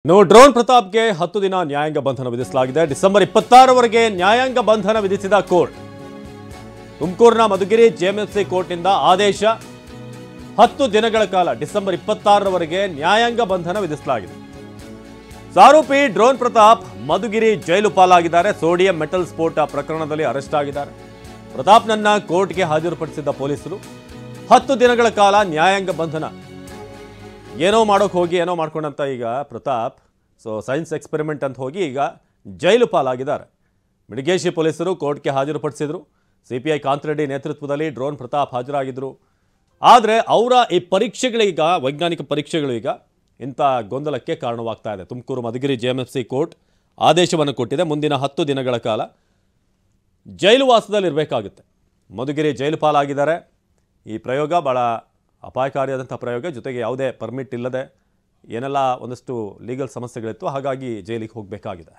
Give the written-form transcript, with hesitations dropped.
Drone ಪ್ರತಾಪ್ಗೆ 10 ದಿನ ನ್ಯಾಯಾಂಗ ಬಂಧನ ವಿಧಿಸಲಾಗಿದೆ. ಡಿಸೆಂಬರ್ 26ರವರೆಗೆ ನ್ಯಾಯಾಂಗ ಬಂಧನ ವಿಧಿಸಿದ ಕೋರ್ಟ್. ತುಮಕೂರಿನ ಮಧುಗಿರಿ ಜೆಎಂಎಫ್ಸಿ ಕೋರ್ಟ್ನಿಂದ ಆದೇಶ. 10 ದಿನಗಳ ಕಾಲ ಡಿಸೆಂಬರ್ 26ರವರೆಗೆ ನ್ಯಾಯಾಂಗ ಬಂಧನ ವಿಧಿಸಲಾಗಿದೆ. ಆರೋಪಿ ಡ್ರೋನ್ ಪ್ರತಾಪ್ ಮಧುಗಿರಿ ಜೈಲು ಪಾಲಾಗಿದ್ದಾರೆ. ಸೋಡಿಯಂ ಮೆಟಲ್ ಸ್ಫೋಟ ಪ್ರಕರಣದಲ್ಲಿ ಅರೆಸ್ಟ್ ಆಗಿದ್ದಾರೆ. ಪ್ರತಾಪ್ನನ್ನ ಕೋರ್ಟ್ಗೆ ಹಾಜರುಪಡಿಸಿದ್ದ ಪೊಲೀಸರು 10 ದಿನಗಳ ಕಾಲ ನ್ಯಾಯಾಂಗ ಬಂಧನ. ಏನೋ ಮಾಡೋಕೆ ಹೋಗಿ ಏನೋ ಮಾಡ್ಕೊಂಡಂತ ಈಗ ಪ್ರತಾಪ್ ಸೈನ್ಸ್ ಎಕ್ಸ್ಪೆರಿಮೆಂಟ್ ಅಂತ ಹೋಗಿ ಈಗ ಜೈಲು ಪಾಲಾಗಿದ್ದಾರೆ. ಮಿಡಿಗೇಶಿ ಪೊಲೀಸರು ಕೋರ್ಟ್ಗೆ ಹಾಜರುಪಡಿಸಿದ್ರು. ಸಿಪಿಐ ಕಾಂತರೆಡ್ಡಿ ನೇತೃತ್ವದಲ್ಲಿ ಡ್ರೋನ್ ಪ್ರತಾಪ್ ಹಾಜರಾಗಿದ್ದರು. ಆದರೆ ಅವರ ಈ ಪರೀಕ್ಷೆಗಳೀಗ ವೈಜ್ಞಾನಿಕ ಪರೀಕ್ಷೆಗಳು ಈಗ ಇಂಥ ಗೊಂದಲಕ್ಕೆ ಕಾರಣವಾಗ್ತಾ ಇದೆ. ತುಮಕೂರು ಮಧುಗಿರಿ ಜೆಎಂಎಫ್ಸಿ ಕೋರ್ಟ್ ಆದೇಶವನ್ನು ಕೊಟ್ಟಿದೆ. ಮುಂದಿನ 10 ದಿನಗಳ ಕಾಲ ಜೈಲು ವಾಸದಲ್ಲಿರಬೇಕಾಗುತ್ತೆ. ಮಧುಗಿರಿ ಜೈಲು ಪಾಲಾಗಿದ್ದಾರೆ. ಈ ಪ್ರಯೋಗ ಭಾಳ ಅಪಾಯಕಾರಿಯಾದಂಥ ಪ್ರಯೋಗ, ಜೊತೆಗೆ ಯಾವುದೇ ಪರ್ಮಿಟ್ ಇಲ್ಲದೆ ಏನೆಲ್ಲ ಒಂದಷ್ಟು ಲೀಗಲ್ ಸಮಸ್ಯೆಗಳಿತ್ತು, ಹಾಗಾಗಿ ಜೈಲಿಗೆ ಹೋಗಬೇಕಾಗಿದೆ.